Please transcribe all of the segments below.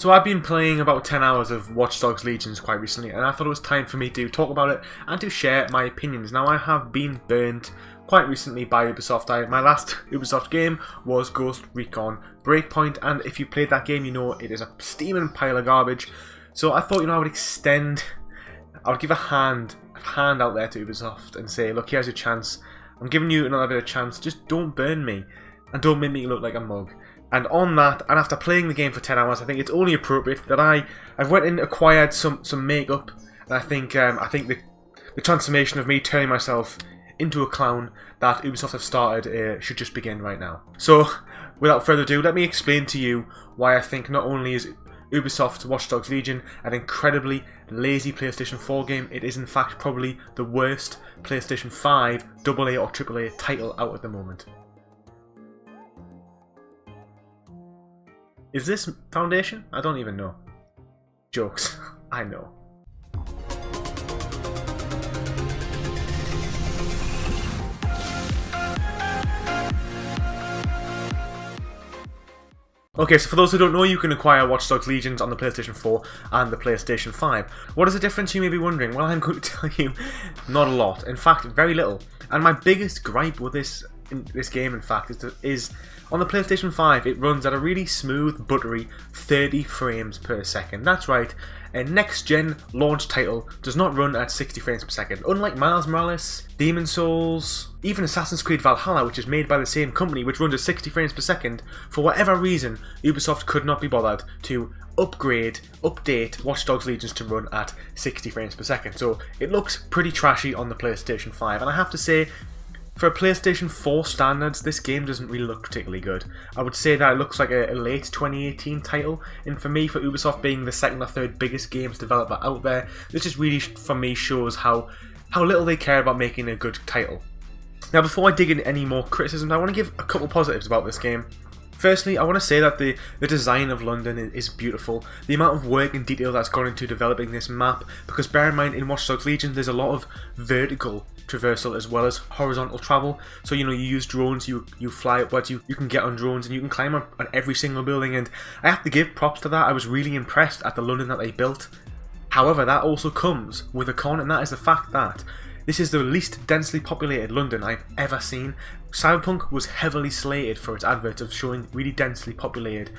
So I've been playing about 10 hours of Watchdogs Legion quite recently, and I thought it was time for me to talk about it and to share my opinions. Now, I have been burnt quite recently by Ubisoft. My last Ubisoft game was Ghost Recon Breakpoint, and if you played that game, you know it is a steaming pile of garbage. So I thought, I would give a hand out there to Ubisoft and say, look, here's your chance. I'm giving you another bit of chance. Just don't burn me, and don't make me look like a mug. And on that, and after playing the game for 10 hours, I think it's only appropriate that I've went and acquired some makeup, and I think the transformation of me turning myself into a clown that Ubisoft have started should just begin right now. So, without further ado, let me explain to you why I think not only is Ubisoft Watchdogs Legion an incredibly lazy PlayStation 4 game, it is in fact probably the worst PlayStation 5 AA or AAA title out at the moment. Is this Foundation? I don't even know. Jokes. I know. Okay, so for those who don't know, you can acquire Watchdogs Legions on the PlayStation 4 and the PlayStation 5. What is the difference, you may be wondering? Well, I'm going to tell you not a lot. In fact, very little. And my biggest gripe with this game, in fact, is on the PlayStation 5, it runs at a really smooth, buttery 30 frames per second. That's right, a next-gen launch title does not run at 60 frames per second. Unlike Miles Morales, Demon's Souls, even Assassin's Creed VALHALLA, which is made by the same company, which runs at 60 frames per second, for whatever reason, Ubisoft could not be bothered to update Watchdogs Legions to run at 60 frames per second. So it looks pretty trashy on the PlayStation 5, and I have to say, for PlayStation 4 standards, this game doesn't really look particularly good. I would say that it looks like a late 2018 title, and for me, for Ubisoft being the second or third biggest games developer out there, this just really, for me, shows how little they care about making a good title. Now, before I dig into any more criticisms, I want to give a couple positives about this game. Firstly, I want to say that the design of London is beautiful. The amount of work and detail that's gone into developing this map, because bear in mind, in Watchdogs Legion, there's a lot of vertical traversal as well as horizontal travel. So, you use drones, you fly upwards, you can get on drones, and you can climb on every single building, and I have to give props to that. I was really impressed at the London that they built. However, that also comes with a con, and that is the fact that this is the least densely populated London I've ever seen. Cyberpunk was heavily slated for its adverts of showing really densely populated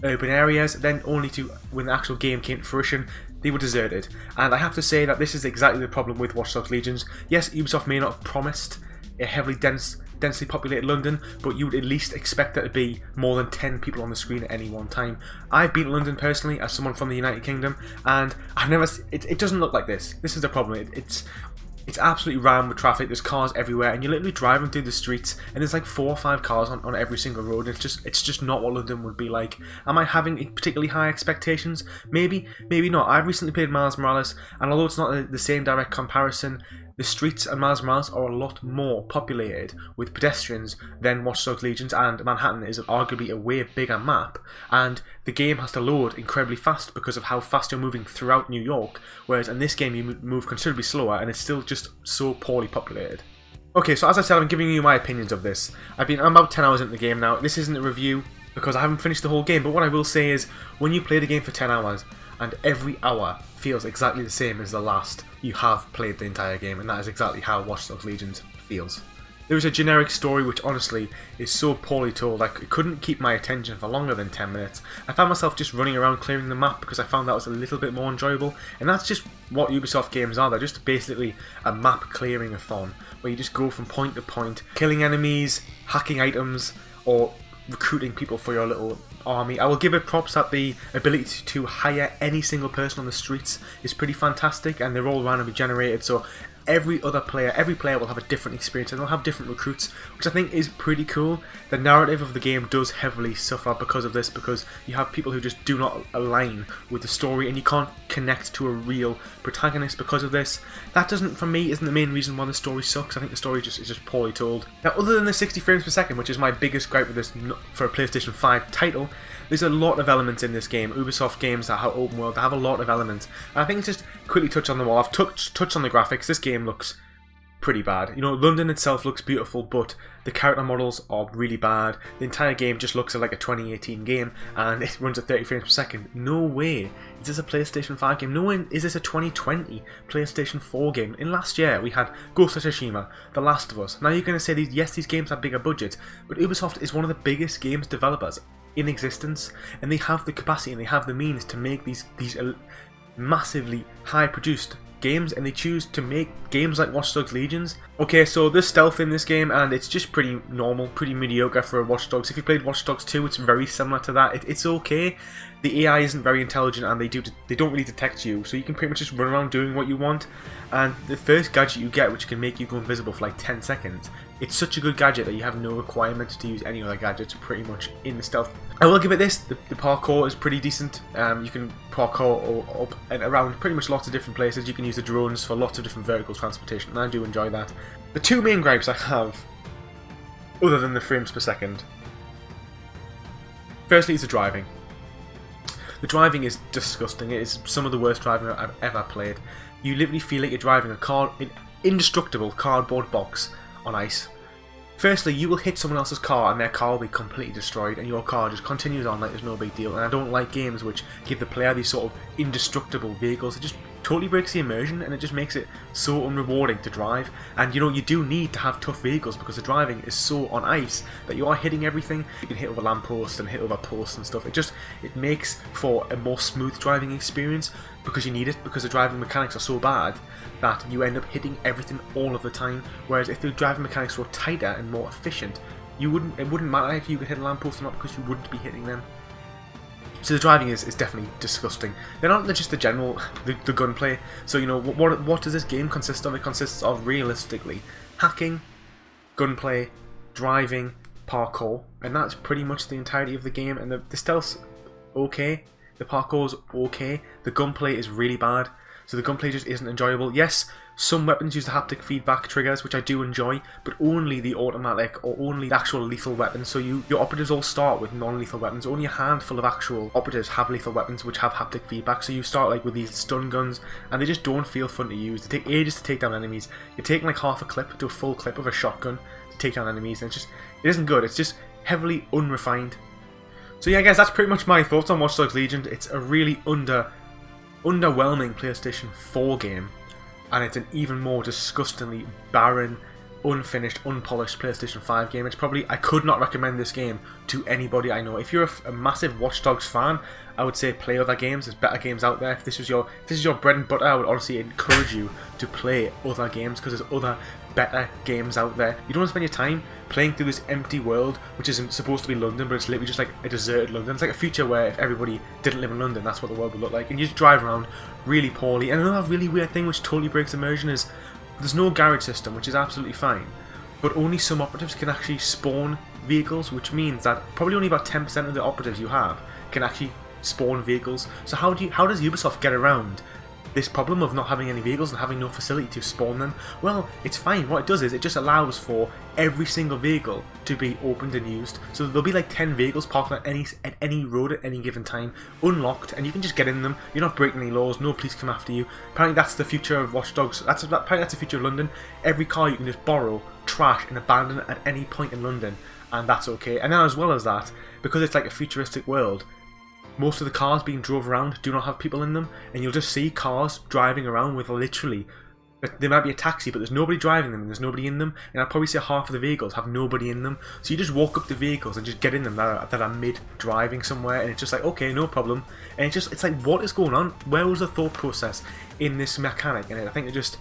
urban areas, then only to, when the actual game came to fruition, they were deserted. And I have to say that this is exactly the problem with Watchdogs Legions. Yes, Ubisoft may not have promised a heavily densely populated London, but you would at least expect there to be more than 10 people on the screen at any one time. I've been to London personally as someone from the United Kingdom, and I've never. It doesn't look like this. This is the problem. It's absolutely rammed with traffic. There's cars everywhere, and you're literally driving through the streets, and there's like 4 or 5 cars on every single road. And it's just not what London would be like. Am I having particularly high expectations? Maybe, maybe not. I've recently played Miles Morales, and although it's not the same direct comparison, the streets in Miles Morales are a lot more populated with pedestrians than Watchdogs Legions, and Manhattan is arguably a way bigger map, and the game has to load incredibly fast because of how fast you're moving throughout New York, whereas in this game you move considerably slower, and it's still just so poorly populated. Okay, so as I said, I'm giving you my opinions of this. I'm about 10 hours into the game now. This isn't a review because I haven't finished the whole game, but what I will say is, when you play the game for 10 hours, and every hour feels exactly the same as the last, you have played the entire game, and that is exactly how Watchdogs Legion feels. There is a generic story which honestly is so poorly told, I couldn't keep my attention for longer than 10 minutes. I found myself just running around clearing the map because I found that was a little bit more enjoyable, and that's just what Ubisoft games are. They're just basically a map clearing-a-thon, where you just go from point to point, killing enemies, hacking items, or recruiting people for your little army. I will give it props that the ability to hire any single person on the streets is pretty fantastic, and they're all randomly generated, so every player will have a different experience, and they'll have different recruits, which I think is pretty cool. The narrative of the game does heavily suffer because of this, because you have people who just do not align with the story, and you can't connect to a real protagonist because of this. That doesn't, for me, isn't the main reason why the story sucks. I think the story is just poorly told. Now, other than the 60 frames per second, which is my biggest gripe with this for a PlayStation 5 title, there's a lot of elements in this game. Ubisoft games that have open world, they have a lot of elements. And I think it's just quickly touch on them all. I've touched on the graphics. This game looks pretty bad. You know, London itself looks beautiful, but the character models are really bad. The entire game just looks like a 2018 game, and it runs at 30 frames per second. No way is this a PlayStation 5 game. No way is this a 2020 PlayStation 4 game. In last year, we had Ghost of Tsushima, The Last of Us. Now you're going to say, yes, these games have bigger budgets, but Ubisoft is one of the biggest games developers in existence, and they have the capacity and they have the means to make these massively high-produced games, and they choose to make games like Watchdogs Legions. Okay, so there's stealth in this game, and it's just pretty normal, pretty mediocre for a Watch Dogs. If you played Watch Dogs 2, it's very similar to that. It's okay. The AI isn't very intelligent, and they don't really detect you, so you can pretty much just run around doing what you want. And the first gadget you get, which can make you go invisible for like 10 seconds, it's such a good gadget that you have no requirement to use any other gadgets pretty much in the stealth. I will give it this, the parkour is pretty decent. You can parkour up and around pretty much lots of different places. You can use the drones for lots of different vertical transportation, and I do enjoy that. The two main gripes I have, other than the frames per second, firstly is the driving. The driving is disgusting. It is some of the worst driving I've ever played. You literally feel like you're driving an indestructible cardboard box on ice. Firstly, you will hit someone else's car and their car will be completely destroyed, and your car just continues on like there's no big deal. And I don't like games which give the player these sort of indestructible vehicles. It just totally breaks the immersion, and it just makes it so unrewarding to drive. And you know, you do need to have tough vehicles because the driving is so on ice that you are hitting everything. You can hit over lampposts and hit over posts and stuff. It makes for a more smooth driving experience because you need it, because the driving mechanics are so bad that you end up hitting everything all of the time. Whereas if the driving mechanics were tighter and more efficient, it wouldn't matter if you could hit a lamppost or not, because you wouldn't be hitting them. So the driving is definitely disgusting. They're not just the general, the gunplay. So you know, what does this game consist of? It consists of, realistically, hacking, gunplay, driving, parkour, and that's pretty much the entirety of the game. And the stealth's okay, the parkour's okay, the gunplay is really bad. So the gunplay just isn't enjoyable. Yes, some weapons use the haptic feedback triggers, which I do enjoy, but only the automatic or only the actual lethal weapons. So your operatives all start with non-lethal weapons. Only a handful of actual operatives have lethal weapons which have haptic feedback. So you start like with these stun guns, and they just don't feel fun to use. They take ages to take down enemies. You're taking like half a clip to a full clip of a shotgun to take down enemies, and it isn't good. It's just heavily unrefined. So yeah, guys, that's pretty much my thoughts on Watch Dogs Legion. It's a really underwhelming PlayStation 4 game, and it's an even more disgustingly barren, unfinished, unpolished PlayStation 5 game. I could not recommend this game to anybody I know. If you're a massive Watch Dogs fan, I would say play other games. There's better games out there. If this is your bread and butter, I would honestly encourage you to play other games, because there's other better games out there. You don't want to spend your time playing through this empty world, which isn't supposed to be London, but it's literally just like a deserted London. It's like a future where if everybody didn't live in London, that's what the world would look like. And you just drive around really poorly. And another really weird thing which totally breaks immersion is there's no garage system, which is absolutely fine, but only some operatives can actually spawn vehicles, which means that probably only about 10% of the operatives you have can actually spawn vehicles. So how does Ubisoft get around this problem of not having any vehicles and having no facility to spawn them? Well, it's fine. What it does is it just allows for every single vehicle to be opened and used. So there'll be like 10 vehicles parked at any road at any given time, unlocked, and you can just get in them. You're not breaking any laws. No police come after you. Apparently that's the future of Watch Dogs. Apparently that's the future of London. Every car you can just borrow, trash, and abandon at any point in London, and that's okay. And then as well as that, because it's like a futuristic world, most of the cars being drove around do not have people in them, and you'll just see cars driving around with literally, there might be a taxi, but there's nobody driving them and there's nobody in them, and I'd probably say half of the vehicles have nobody in them. So you just walk up to vehicles and just get in them that are mid-driving somewhere, and it's just like, okay, no problem. And it's like, what is going on? Where was the thought process in this mechanic? And I think it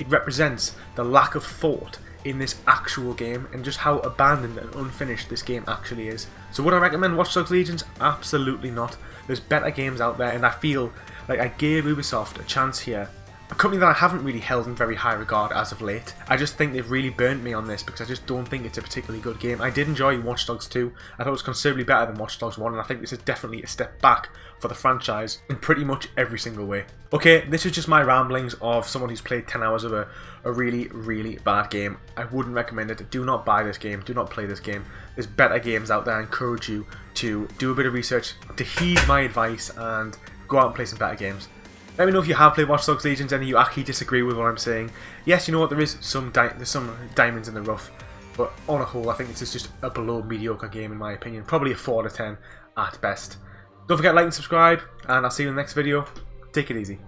represents the lack of thought in this actual game, and just how abandoned and unfinished this game actually is. So would I recommend Watch Dogs Legions? Absolutely not. There's better games out there, and I feel like I gave Ubisoft a chance here. A company that I haven't really held in very high regard as of late. I just think they've really burnt me on this, because I just don't think it's a particularly good game. I did enjoy Watch Dogs 2. I thought it was considerably better than Watch Dogs 1, and I think this is definitely a step back for the franchise in pretty much every single way. Okay, this is just my ramblings of someone who's played 10 hours of a really, really bad game. I wouldn't recommend it. Do not buy this game. Do not play this game. There's better games out there. I encourage you to do a bit of research, to heed my advice, and go out and play some better games. Let me know if you have played Watchdogs Legion and you actually disagree with what I'm saying. Yes, you know what, there's some diamonds in the rough, but on a whole I think this is just a below mediocre game in my opinion. Probably a 4 out of 10 at best. Don't forget to like and subscribe, and I'll see you in the next video. Take it easy.